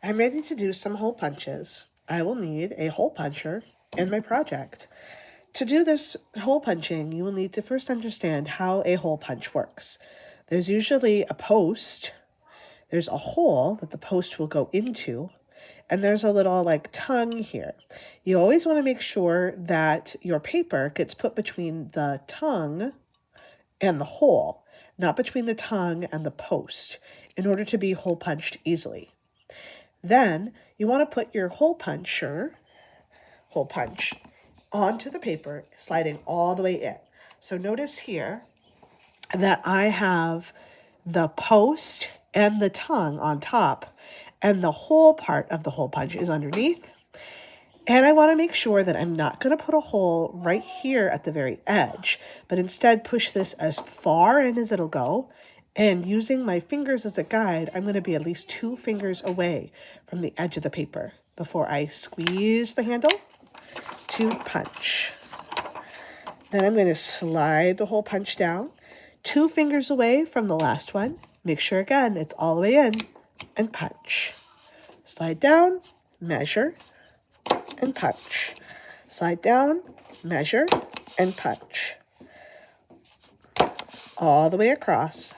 I'm ready to do some hole punches. I will need a hole puncher in my project. To do this hole punching, you will need to first understand how a hole punch works. There's usually a post, there's a hole that the post will go into, and there's a little like tongue here. You always want to make sure that your paper gets put between the tongue and the hole, not between the tongue and the post, in order to be hole punched easily. Then you want to put your hole punch onto the paper, sliding all the way in. So notice here that I have the post and the tongue on top, and the whole part of the hole punch is underneath. And I want to make sure that I'm not going to put a hole right here at the very edge, but instead push this as far in as it'll go. And using my fingers as a guide, I'm going to be at least 2 fingers away from the edge of the paper before I squeeze the handle to punch. Then I'm going to slide the hole punch down 2 fingers away from the last one. Make sure again it's all the way in, and punch. Slide down, measure, and punch. Slide down, measure, and punch. All the way across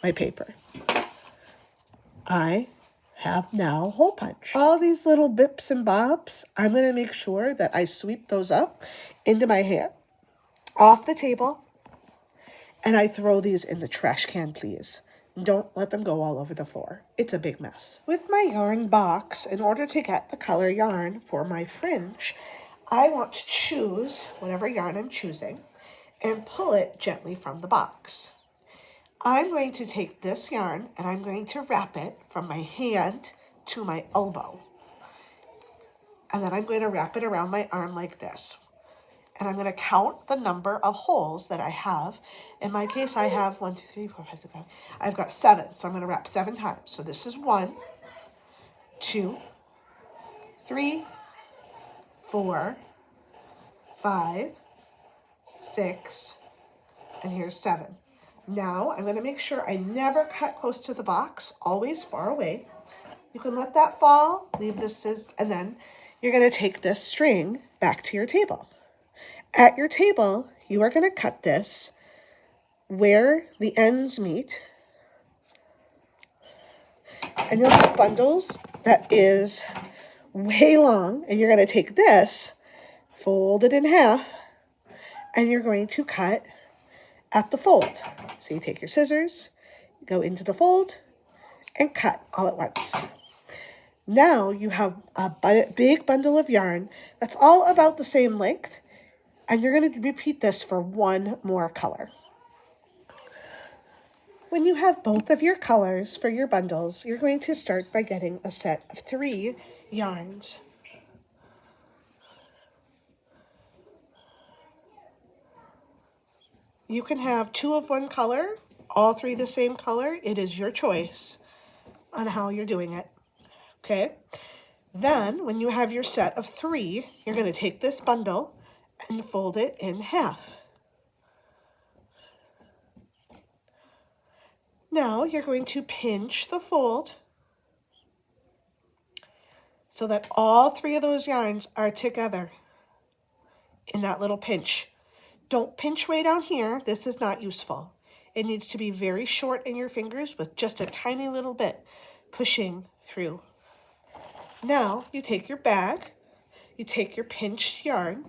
my paper. I have now hole punch. All these little bips and bobs, I'm going to make sure that I sweep those up into my hand, off the table, and I throw these in the trash can, please. Don't let them go all over the floor. It's a big mess. With my yarn box, in order to get the color yarn for my fringe, I want to choose whatever yarn I'm choosing and pull it gently from the box. I'm going to take this yarn and I'm going to wrap it from my hand to my elbow. And then I'm going to wrap it around my arm like this. And I'm going to count the number of holes that I have. In my case, I have 1, 2, 3, 4, 5, 6, 7. I've got 7, so I'm going to wrap 7 times. So this is 1, 2, 3, 4, 5, 6, and here's 7. Now I'm going to make sure I never cut close to the box, always far away. You can let that fall, leave this, and then you're going to take this string back to your table. At your table, you are going to cut this where the ends meet, and you'll have bundles that is way long, and you're going to take this, fold it in half, and you're going to cut at the fold. So you take your scissors, go into the fold, and cut all at once. Now you have a big bundle of yarn that's all about the same length, and you're going to repeat this for 1 more color. When you have both of your colors for your bundles, you're going to start by getting a set of 3 yarns. You can have 2 of one color, all 3 the same color. It is your choice on how you're doing it. Okay? Then, when you have your set of 3, you're going to take this bundle and fold it in half. Now, you're going to pinch the fold so that all 3 of those yarns are together in that little pinch. Don't pinch way down here. This is not useful. It needs to be very short in your fingers with just a tiny little bit pushing through. Now you take your bag, you take your pinched yarn,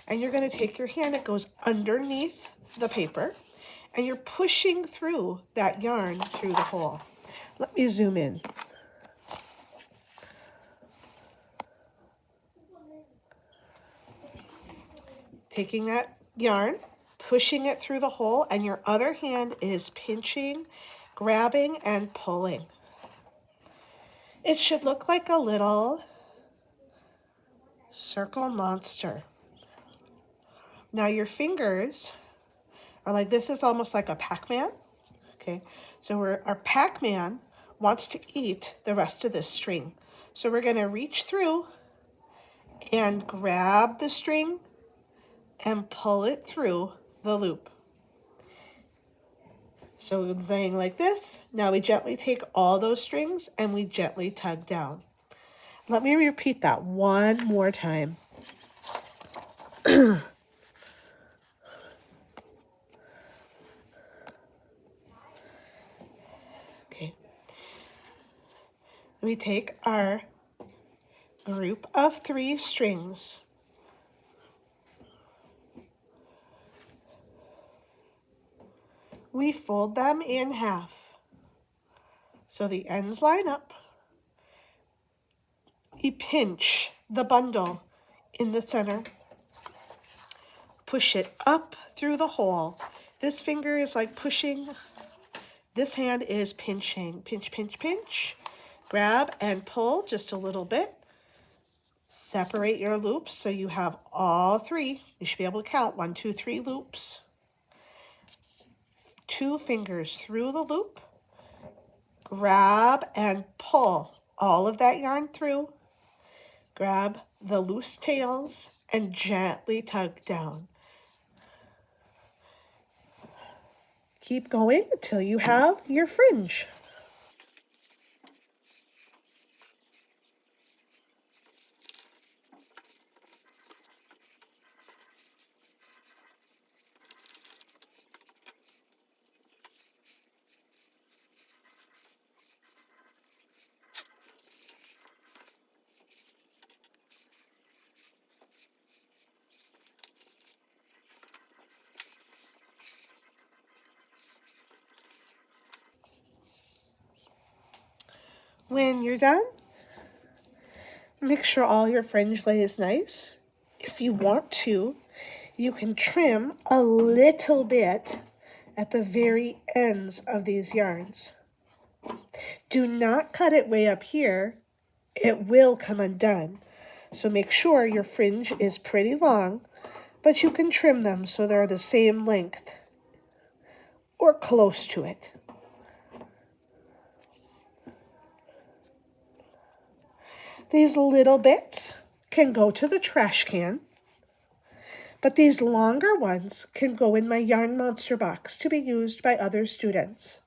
and you're going to take your hand that goes underneath the paper, and you're pushing through that yarn through the hole. Let me zoom in. Taking that yarn, pushing it through the hole, and your other hand is pinching, grabbing, and pulling. It should look like a little circle monster. Now your fingers are like, this is almost like a Pac-Man. Okay, so our Pac-Man wants to eat the rest of this string. So we're going to reach through and grab the string and pull it through the loop. So it's laying like this. Now we gently take all those strings and we gently tug down. Let me repeat that one more time. Okay. We take our group of 3 strings. We fold them in half so the ends line up. We pinch the bundle in the center. Push it up through the hole. This finger is like pushing. This hand is pinching. Pinch, pinch, pinch. Grab and pull just a little bit. Separate your loops so you have all 3. You should be able to count 1, 2, 3 loops. 2 fingers through the loop. Grab and pull all of that yarn through. Grab the loose tails and gently tug down. Keep going until you have your fringe. When you're done, make sure all your fringe lays nice. If you want to, you can trim a little bit at the very ends of these yarns. Do not cut it way up here. It will come undone. So make sure your fringe is pretty long, but you can trim them so they're the same length or close to it. These little bits can go to the trash can, but these longer ones can go in my Yarn Monster box to be used by other students.